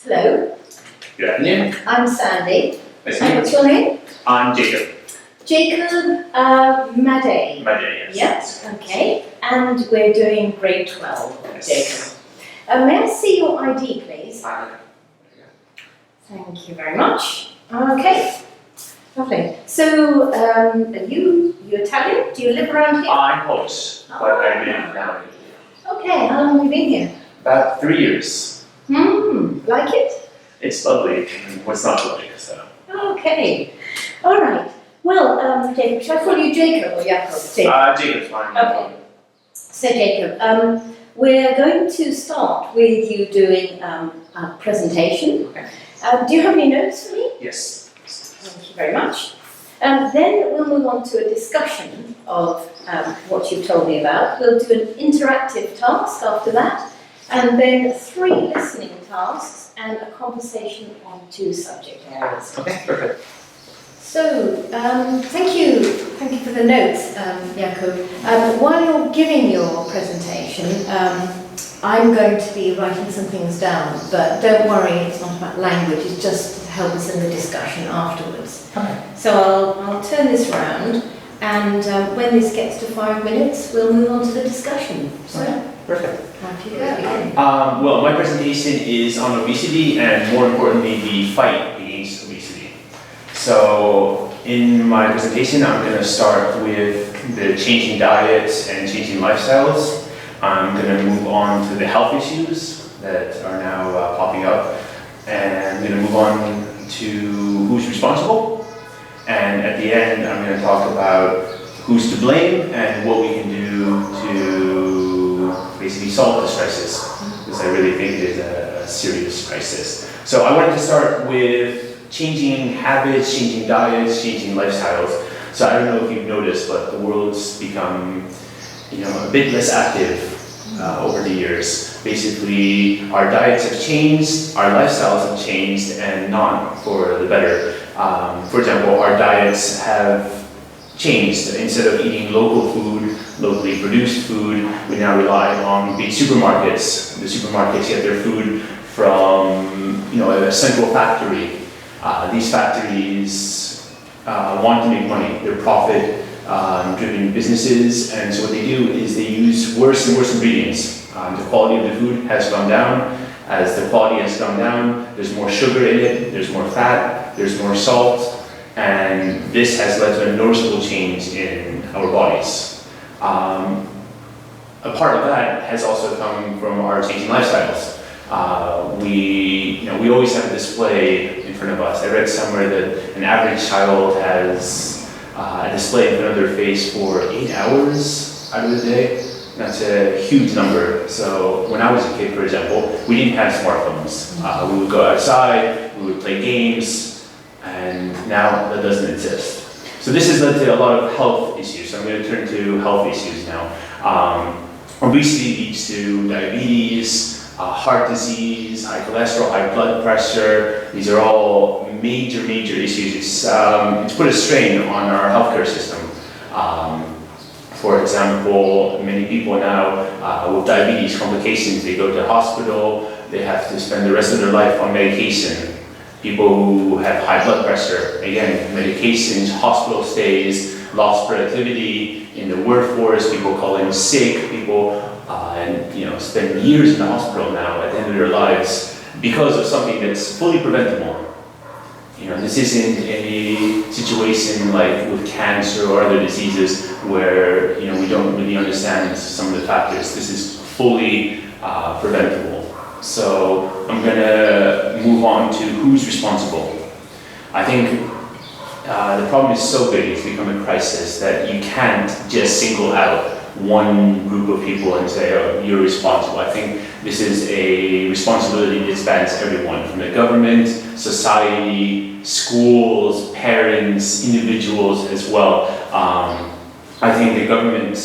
Hello, Good afternoon. I'm Sandy. Nice to And meet what's you. your name? I'm Jacob. Jacob Madej. My day, yes. Yes, okay. And we're doing grade 12, Yes. Jacob. May I see your ID, please? Uh, Thank you very much. Okay, lovely. So, are you Italian? Do you live around here? I'm Polish, but I've been now Okay, how long have you been here? about 3 years. Like it? It's lovely. What's not lovely, so. Okay, all right. Well, Jacob, shall I call you Jacob or Jakub? Jacob. Jacob's fine. Okay. So Jacob, we're going to start with you doing a presentation. Okay. Do you have any notes for me? Yes. Thank you very much. Then we'll move on to a discussion of what you've told me about. We'll do an interactive task after that, and then 3 listening tasks and a conversation on 2 subject areas. Okay, perfect. So, thank you for the notes, Jakub. While you're giving your presentation, I'm going to be writing some things down, but don't worry, it's not about language, it's just to help us in the discussion afterwards. Okay. So I'll turn this round, and when this gets to 5 minutes, we'll move on to the discussion. So, Perfect. off you go. Well, my presentation is on obesity and, more importantly, the fight against obesity. So, in my presentation, I'm going to start with the changing diets and changing lifestyles. I'm going to move on to the health issues that are now popping up, and I'm going to move on to who's responsible. And at the end, I'm going to talk about who's to blame and what we can do to basically solve this crisis, because I really think it is a serious crisis. So I wanted to start with changing habits, changing diets, changing lifestyles. So I don't know if you've noticed, but the world's become, a bit less active over the years. Basically, our diets have changed, our lifestyles have changed, and not for the better. For example, our diets have changed. Instead of eating local food, locally produced food, we now rely on big supermarkets. The supermarkets get their food from, a central factory. These factories want to make money. They're profit-driven businesses, and so what they do is they use worse and worse ingredients. The quality of the food has gone down. As the quality has gone down, there's more sugar in it, there's more fat, there's more salt, and this has led to a noticeable change in our bodies. A part of that has also come from our changing lifestyles. We always have a display in front of us. I read somewhere that an average child has a display in front of their face for 8 hours out of the day. That's a huge number. So when I was a kid, for example, we didn't have smartphones. We would go outside, we would play games, and now that doesn't exist. So this has led to a lot of health issues. So I'm going to turn to health issues now. Obesity leads to diabetes, heart disease, high cholesterol, high blood pressure. These are all major issues. It's put a strain on our healthcare system. For example, many people now with diabetes complications, they go to the hospital, they have to spend the rest of their life on medication. People who have high blood pressure, again, medications, hospital stays, lost productivity in the workforce, people call in sick, people spend years in the hospital now at the end of their lives because of something that's fully preventable. This isn't a situation like with cancer or other diseases where we don't really understand some of the factors. This is fully preventable. So I'm going to move on to who's responsible. I think the problem is so big, it's become a crisis, that you can't just single out one group of people and say, oh, you're responsible. I think this is a responsibility that spans everyone, from the government, society, schools, parents, individuals as well. I think the government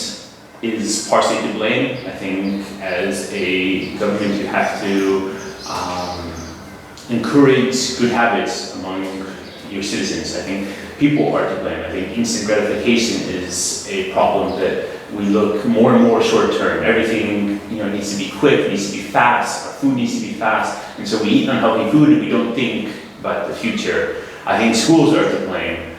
is partially to blame. I think as a government you have to encourage good habits among your citizens. I think people are to blame. I think instant gratification is a problem that we look more and more short term. Everything, needs to be quick, needs to be fast, our food needs to be fast, and so we eat unhealthy food and we don't think about the future. I think schools are to blame.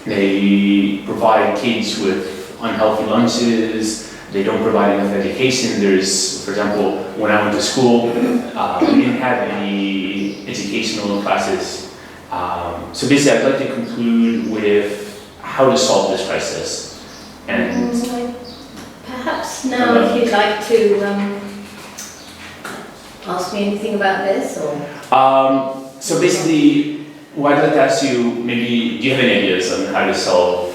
They provide kids with unhealthy lunches, they don't provide enough education. There's, for example, when I went to school, we didn't have any educational classes. So basically, I'd like to conclude with how to solve this crisis. And perhaps now, if you'd like to ask me anything about this, or so basically, what I'd like to ask you, maybe, do you have any ideas on how to solve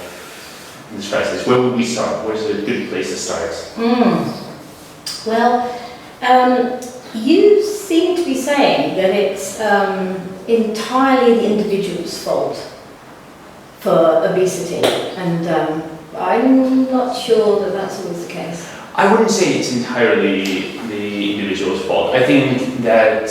this crisis? Where would we start? Where's a good place to start? Well, you seem to be saying that it's entirely the individual's fault for obesity, and I'm not sure that that's always the case. I wouldn't say it's entirely the individual's fault. I think that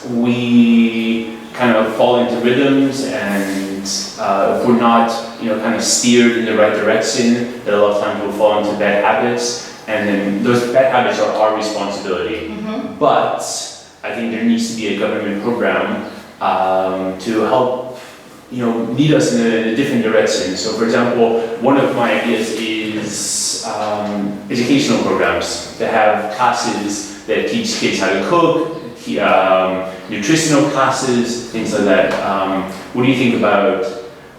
we kind of fall into rhythms, and if we're not, kind of steered in the right direction, that a lot of times we'll fall into bad habits, and then those bad habits are our responsibility. But I think there needs to be a government program to help, lead us in a different direction. So, for example, one of my ideas is educational programs to have classes that teach kids how to cook, nutritional classes, things like that. What do you think about?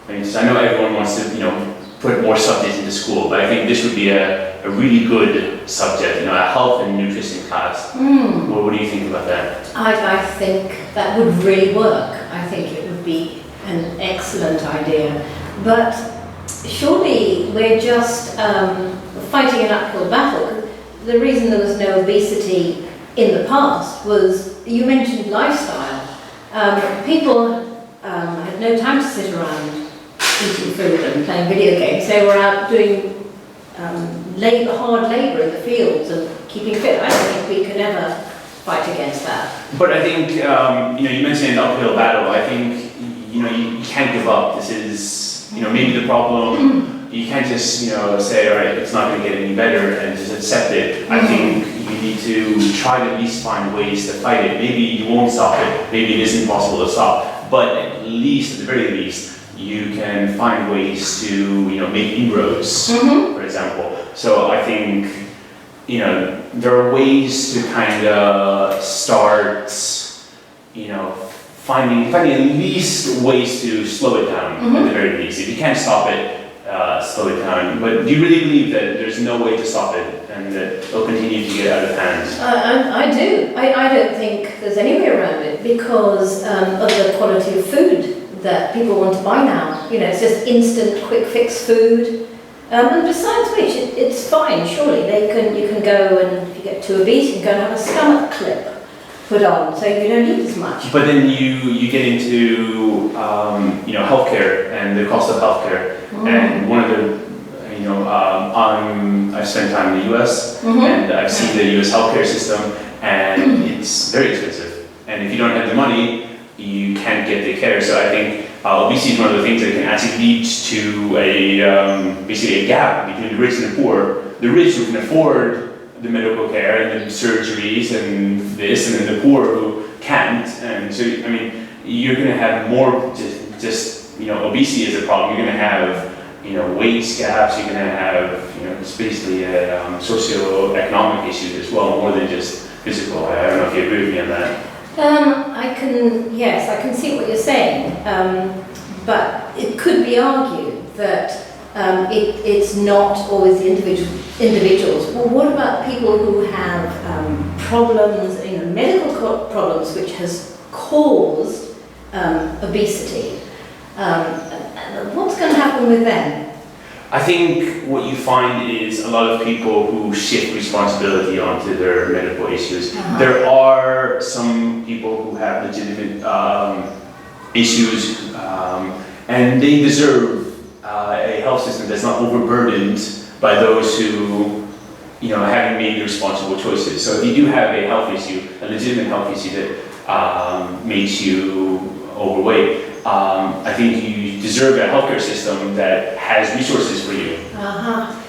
I know everyone wants to, put more subjects into school, but I think this would be a really good subject, a health and nutrition class. What do you think about that? I think that would really work. I think it would be an excellent idea. But surely we're just fighting an uphill battle. The reason there was no obesity in the past was, you mentioned lifestyle. People had no time to sit around eating food and playing video games. They were out doing hard labour in the fields and keeping fit. I don't think we can ever fight against that. But I think, you mentioned an uphill battle. I think, you can't give up. This is, maybe the problem. You can't just, say, all right, it's not going to get any better and just accept it. I think you need to try to at least find ways to fight it. Maybe you won't stop it. Maybe it is impossible to stop. But at the very least, you can find ways to, make inroads, for example. So I think, there are ways to kind of start, finding at least ways to slow it down, at the very least. If you can't stop it, slow it down. But do you really believe that there's no way to stop it and that it'll continue to get out of hand? I do. I don't think there's any way around it because of the quality of food that people want to buy now. It's just instant, quick fix food. And besides which, it's fine, surely. You can go, and if you get too obese, you can go and have a stomach clip put on, so you don't eat as much. But then you get into, healthcare and the cost of healthcare. And one of the, I've spent time in the US, and I've seen the US healthcare system, and it's very expensive. And if you don't have the money, you can't get the care. So I think obesity is one of the things that can actually lead to basically a gap between the rich and the poor. The rich who can afford the medical care and the surgeries and this, and then the poor who can't. And so, you're going to have more just obesity is a problem. You're going to have, wage gaps. You're going to have, it's basically socio-economic issues as well, more than just physical. I don't know if you agree with me on that. I can see what you're saying, but it could be argued that it's not always the individuals. Well, what about people who have problems, medical problems, which has caused obesity? What's going to happen with them? I think what you find is a lot of people who shift responsibility onto their medical issues. There are some people who have legitimate issues, and they deserve a health system that's not overburdened by those who, haven't made the responsible choices. So if you do have a health issue, a legitimate health issue that makes you overweight, I think you deserve a healthcare system that has resources for you.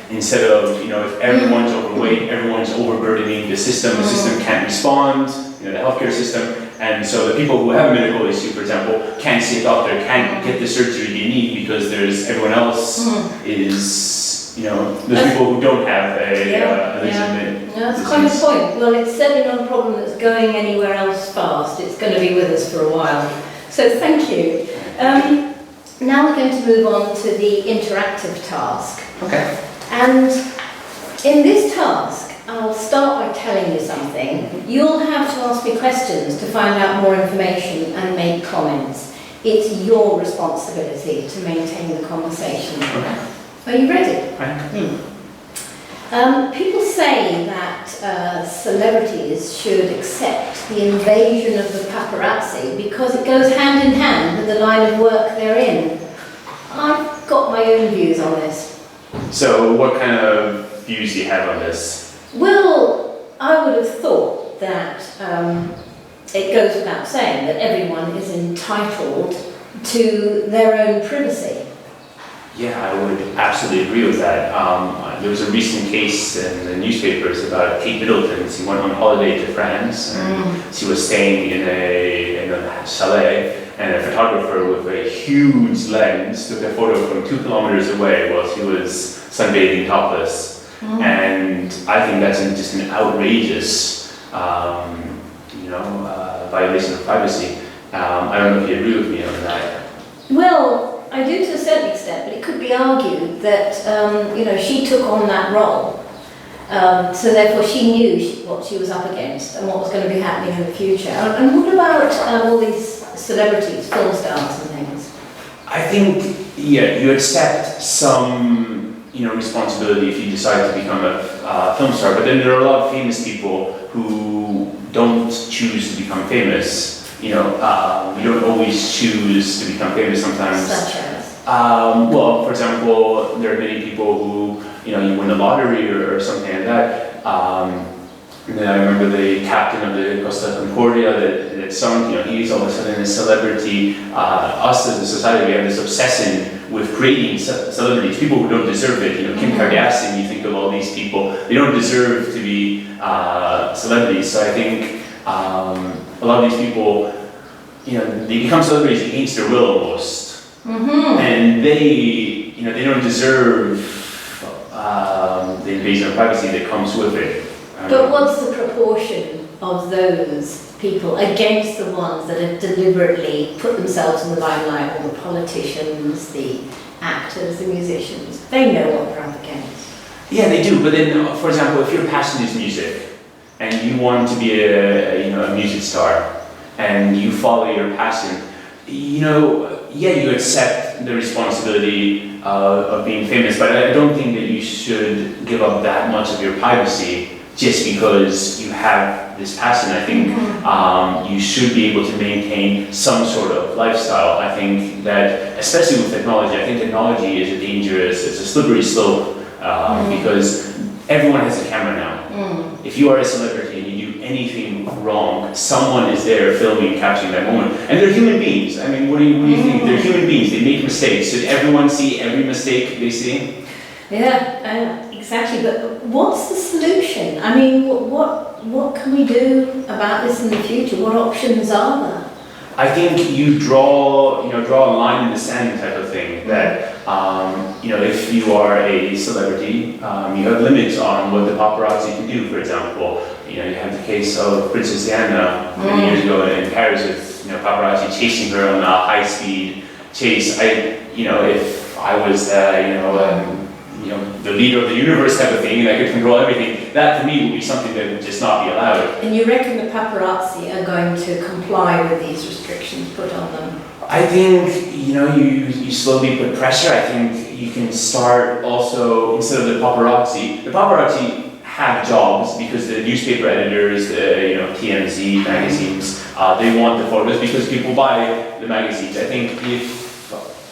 instead of, if everyone's overweight, everyone's overburdening the system can't respond, the healthcare system. And so the people who have a medical issue, for example, can't see a doctor, can't get the surgery they need because everyone else is, there's people who don't have a legitimate. Yeah, that's quite a point. Well, it's certainly not a problem that's going anywhere else fast. It's going to be with us for a while. So thank you. Now we're going to move on to the interactive task. Okay. And in this task, I'll start by telling you something. You'll have to ask me questions to find out more information and make comments. It's your responsibility to maintain the conversation. Okay. Are you ready? I am. People say that celebrities should accept the invasion of the paparazzi because it goes hand in hand with the line of work they're in. I've got my own views on this. So what kind of views do you have on this? Well, I would have thought that it goes without saying that everyone is entitled to their own privacy. Yeah, I would absolutely agree with that. There was a recent case in the newspapers about Kate Middleton. She went on holiday to France and she was staying in a chalet, and a photographer with a huge lens took a photo from 2 kilometers away while she was sunbathing topless. And I think that's just an outrageous, violation of privacy. I don't know if you agree with me on that. Well, I do to a certain extent, but it could be argued that, she took on that role. So therefore she knew what she was up against and what was going to be happening in the future. And what about all these celebrities, film stars and things? I think, you accept some responsibility if you decide to become a film star, but then there are a lot of famous people who don't choose to become famous. You don't always choose to become famous sometimes. Such as? Well, for example, there are many people who, you win the lottery or something like that. And then I remember the captain of the Costa Concordia that sunk, he's all of a sudden a celebrity. Us as a society, we have this obsession with creating celebrities, people who don't deserve it. Kim Kardashian, you think of all these people, they don't deserve to be celebrities. So I think a lot of these people, they become celebrities against their will almost. And they don't deserve the invasion of privacy that comes with it. But what's the proportion of those people against the ones that have deliberately put themselves in the limelight? All the politicians, the actors, the musicians, they know what they're up against. Yeah, they do. But then, for example, if your passion is music and you want to be a music star and you follow your passion, you accept the responsibility of being famous. But I don't think that you should give up that much of your privacy just because you have this passion. I think you should be able to maintain some sort of lifestyle. I think that, especially with technology, I think technology is it's a slippery slope because everyone has a camera now. If you are a celebrity and you do anything wrong, someone is there filming, capturing that moment. And they're human beings. I mean, what do you think? They're human beings. They make mistakes. Should everyone see every mistake they see? Yeah, exactly. But what's the solution? I mean, what can we do about this in the future? What options are there? I think you draw a line in the sand type of thing. That if you are a celebrity, you have limits on what the paparazzi can do. For example, you have the case of Princess Diana many years ago in Paris with paparazzi chasing her on a high-speed chase. If I was the leader of the universe type of thing, and I could control everything, that to me would be something that would just not be allowed. And you reckon the paparazzi are going to comply with these restrictions put on them? I think, you slowly put pressure. I think you can start also, instead of the paparazzi have jobs because the newspaper editors, TMZ magazines, they want the photos because people buy the magazines. I think if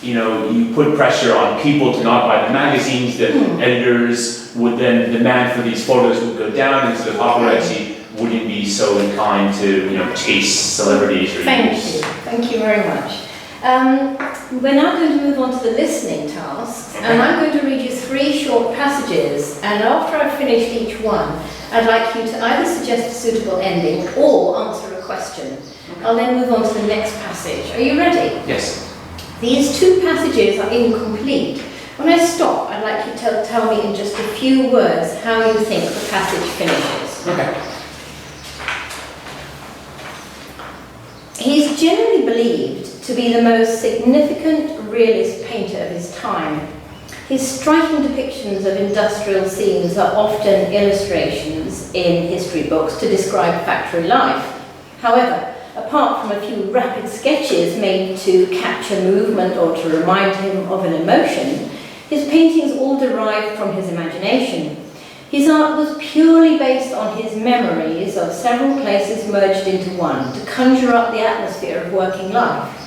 you put pressure on people to not buy the magazines, the editors would then demand for these photos would go down, and so the paparazzi wouldn't be so inclined to chase celebrities or Thank you very much. We're now going to move on to the listening tasks, and I'm going to read you 3 short passages, and after I've finished each one, I'd like you to either suggest a suitable ending or answer a question. I'll then move on to the next passage. Are you ready? Yes. These 2 passages are incomplete. When I stop, I'd like you to tell me in just a few words how you think the passage finishes. Okay. He's generally believed to be the most significant realist painter of his time. His striking depictions of industrial scenes are often illustrations in history books to describe factory life. However, apart from a few rapid sketches made to capture movement or to remind him of an emotion, his paintings all derived from his imagination. His art was purely based on his memories of several places merged into one to conjure up the atmosphere of working life.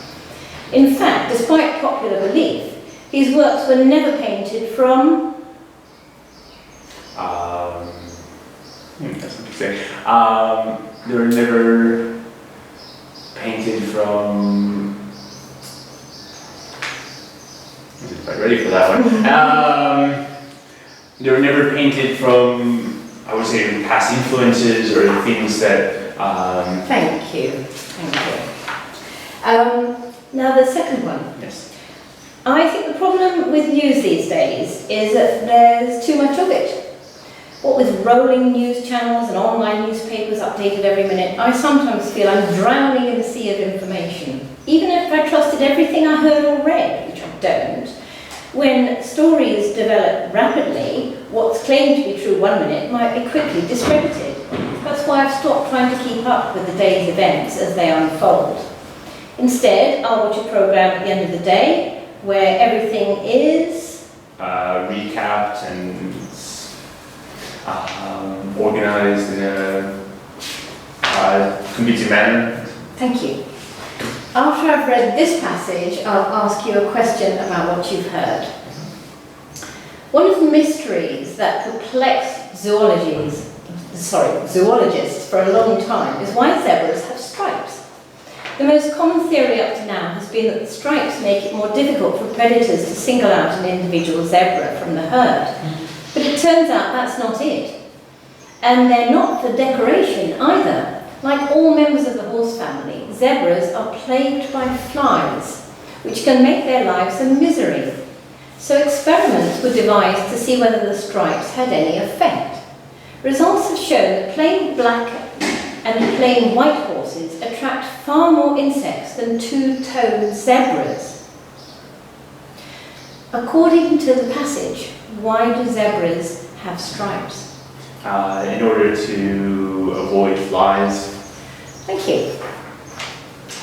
In fact, despite popular belief, his works were never painted from... That's interesting. They were never painted from... I wasn't quite ready for that one. They were never painted from, I would say, past influences or things that... Thank you. Thank you. Now the second one. Yes. I think the problem with news these days is that there's too much of it. What with rolling news channels and online newspapers updated every minute, I sometimes feel I'm drowning in the sea of information. Even if I trusted everything I heard or read, which I don't, when stories develop rapidly, what's claimed to be true one minute might be quickly discredited. That's why I've stopped trying to keep up with the day's events as they unfold. Instead, I'll watch a program at the end of the day where everything is recapped and organized in a convincing manner. Thank you. After I've read this passage, I'll ask you a question about what you've heard. One of the mysteries that perplexed zoologists for a long time is why zebras have stripes. The most common theory up to now has been that the stripes make it more difficult for predators to single out an individual zebra from the herd. But it turns out that's not it. And they're not for decoration either. Like all members of the horse family, zebras are plagued by flies, which can make their lives a misery. So experiments were devised to see whether the stripes had any effect. Results have shown that plain black and plain white horses attract far more insects than two-toed zebras. According to the passage, why do zebras have stripes? In order to avoid flies. Thank you.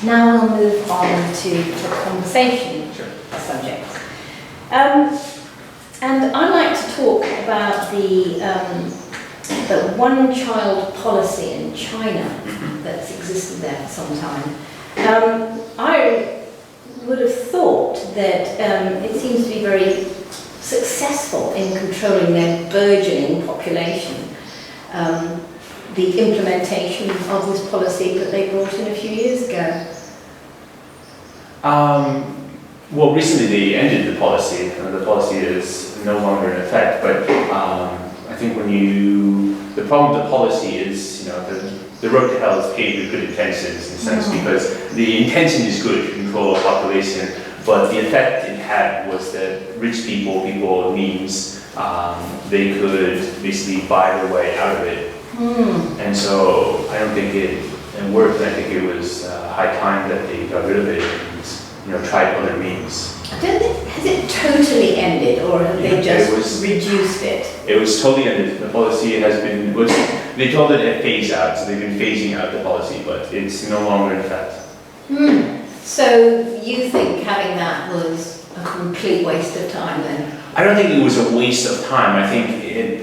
Now we'll move on to the conversation subjects. And I'd like to talk about the one-child policy in China that's existed there for some time. I would have thought that it seems to be very successful in controlling their burgeoning population. The implementation of this policy that they brought in a few years ago. Well, recently they ended the policy, and the policy is no longer in effect, but I think the problem with the policy is, the road to hell is paved with good intentions in a sense, because the intention is good to control a population, but the effect it had was that rich people of means, they could basically buy their way out of it. And so I don't think it worked. I think it was high time that they got rid of it and tried other means. I don't think, has it totally ended, or have they just reduced it? It was totally ended. The policy has been, they called it a phase out, so they've been phasing out the policy, but it's no longer in effect. So you think having that was a complete waste of time then? I don't think it was a waste of time. I think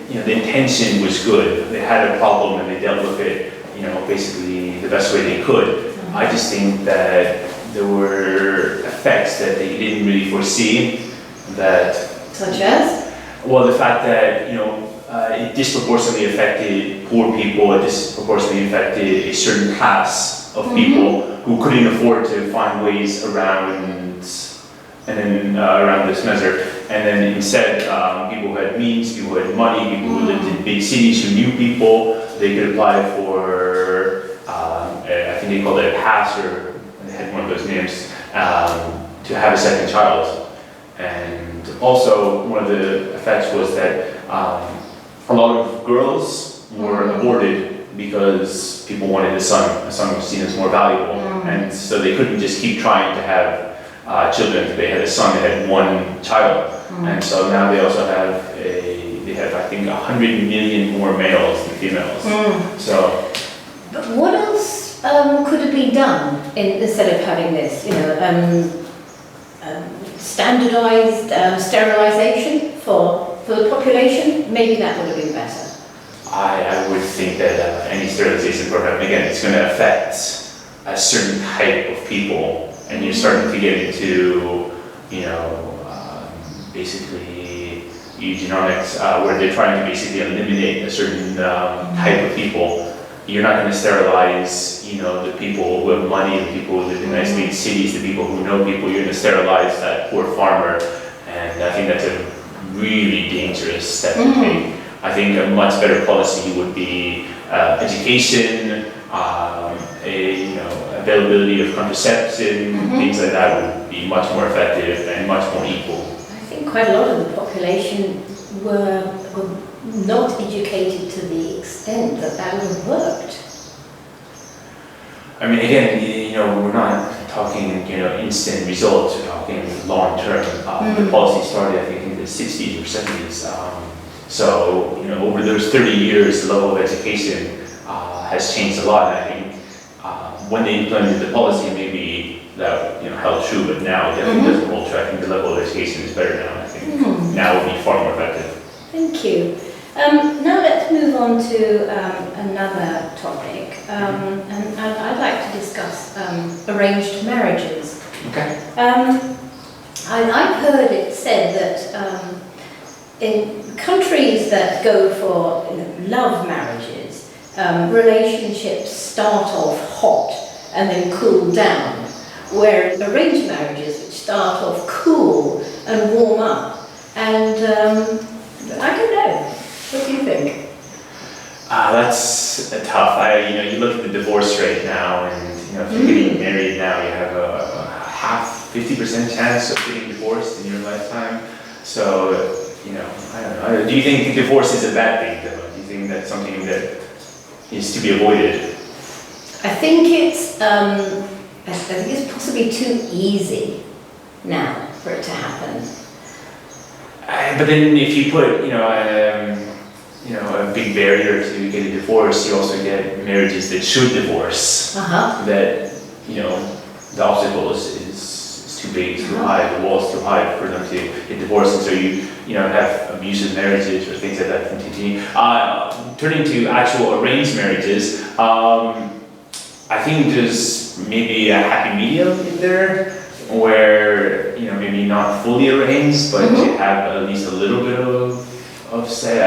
the intention was good. They had a problem and they dealt with it, basically the best way they could. I just think that there were effects that they didn't really foresee. That, such as? Well, the fact that it disproportionately affected poor people, it disproportionately affected a certain class of people who couldn't afford to find ways around this measure. And then instead, people who had means, people who had money, people who lived in big cities who knew people, they could apply for, I think they called it a pass, or they had one of those names, to have a second child. And also, one of the effects was that a lot of girls were aborted because people wanted a son. A son was seen as more valuable. And so they couldn't just keep trying to have children. If they had a son, they had one child. And so now they also have I think 100 million more males than females. So. But what else could have been done instead of having this, standardized sterilization for the population? Maybe that would have been better. I would think that any sterilization program, again, it's going to affect a certain type of people, and you're starting to get into, basically eugenics, where they're trying to basically eliminate a certain type of people. You're not going to sterilize, the people who have money, the people who live in nice big cities, the people who know people. You're going to sterilize that poor farmer, and I think that's a really dangerous step to take. I think a much better policy would be education, availability of contraception, things like that would be much more effective and much more equal. I think quite a lot of the population were not educated to the extent that would have worked. I mean, again, we're not talking, instant results. We're talking long term. The policy started, I think, in the 60s or 70s. So, over those 30 years, the level of education has changed a lot. And I think when they implemented the policy, maybe that held true, but now it definitely doesn't hold true. I think the level of education is better now. I think now would be far more effective. Thank you. Now let's move on to another topic, and I'd like to discuss arranged marriages. Okay. I've heard it said that in countries that go for love marriages, relationships start off hot and then cool down, whereas arranged marriages which start off cool and warm up. And I don't know. What do you think? That's tough. You look at the divorce rate now, and if you're getting married now, you have a 50% chance of getting divorced in your lifetime. So, I don't know. Do you think divorce is a bad thing, though? Do you think that's something that is to be avoided? I think it's possibly too easy now for it to happen. But then, if you put, a big barrier to get a divorce, you also get marriages that should divorce. That, the obstacle is too big, too high, the wall is too high for them to get divorced, and so you have abusive marriages or things like that continue. Turning to actual arranged marriages, I think there's maybe a happy medium in there, where maybe not fully arranged, but you have at least a little bit of say.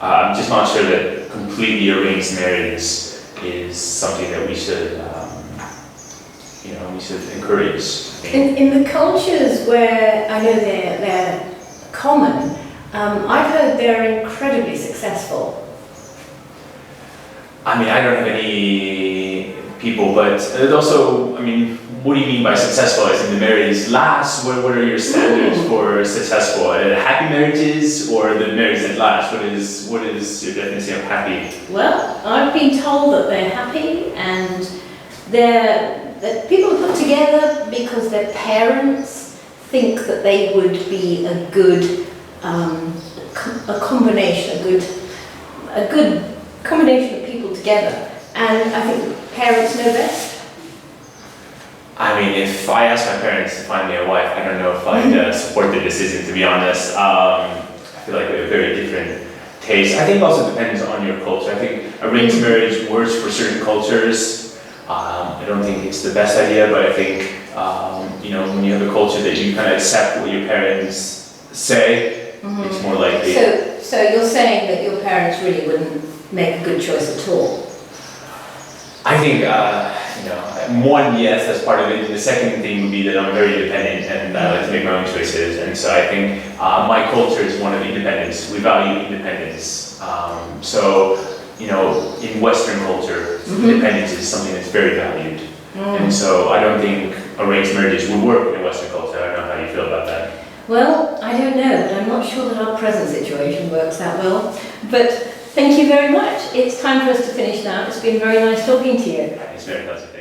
I'm just not sure that completely arranged marriage is something that we should encourage. In the cultures where I know they're common, I've heard they're incredibly successful. I mean, I don't have any people, but also, what do you mean by successful? As in the marriage lasts? What are your standards for successful? Happy marriages or the marriage that lasts? What is your definition of happy? Well, I've been told that they're happy and that people are put together because their parents think that they would be a good combination of people together. And I think parents know best. If I asked my parents to find me a wife, I don't know if I'd support the decision, to be honest. I feel like we have very different tastes. I think it also depends on your culture. I think arranged marriage works for certain cultures. I don't think it's the best idea, but I think, when you have a culture that you kind of accept what your parents say, it's more likely. So you're saying that your parents really wouldn't make a good choice at all? I think, one, yes, that's part of it. The second thing would be that I'm very independent and I like to make my own choices. And so I think my culture is one of independence. We value independence. In Western culture, independence is something that's very valued. And so I don't think arranged marriages would work in Western culture. I don't know how you feel about that. Well, I don't know, but I'm not sure that our present situation works that well. But thank you very much. It's time for us to finish now. It's been very nice talking to you. It's very pleasant.